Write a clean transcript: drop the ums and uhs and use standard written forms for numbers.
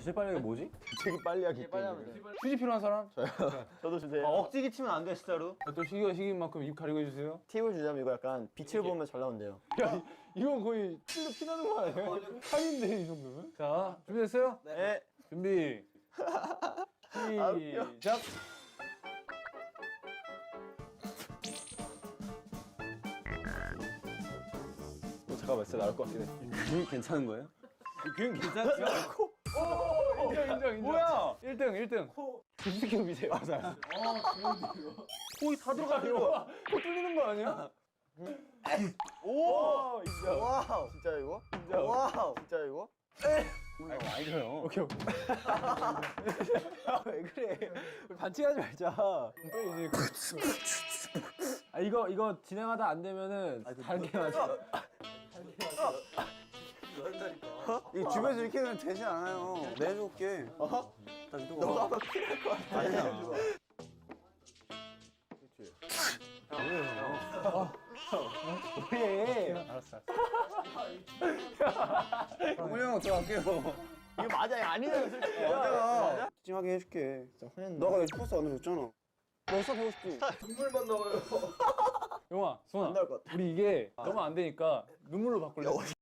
되게 빨리 하기 뭐지? 되게 빨리 하기. 휴지 필요한 사람? 저도 주세요. 억지 기치면 안 돼 진짜로. 또 시기가 시기인 만큼 입 가리고 해주세요. 팁을 주자면 이거 약간 빛을 보면 잘 나온대요. 야, 이건 거의 찔러 피나는 거 아니에요? 칼인데 이 정도면? 자, 준비됐어요? 네. 준비. 시작. 잠깐만, 진짜 나올 것 같긴 해. 균 괜찮은 거예요? 균 괜찮죠? 인정. 뭐야? 1등. 김수겸이세요. 맞아요. 코이 다 들어가요. 코 뚫리는 거 아니야? 오, 진짜. 와우. 진짜 이거? 진짜. 와우. 진짜 이거? 알죠. 오케이. 왜 그래? 우리 반칙하지 말자. 또 이제 이거 진행하다 안 되면은 다른 게임 하자. 이 집에서 이렇게 하면 되지 않아요. 내줄게. 다시 또. 너가 한번 필요할 것 같아. 아니야. 왜? 알았어. 동훈이 형 들어갈게요. 이거 맞아, 아니잖아, 솔직히. 맞아. 찜하게 해줄게. 너가 내 버스 안 해줬잖아. 너 수업 배고 싶지? 용아, 소나. 안 나올 것 같아. 우리 이게 너무 안 되니까 눈물로 바꿀래?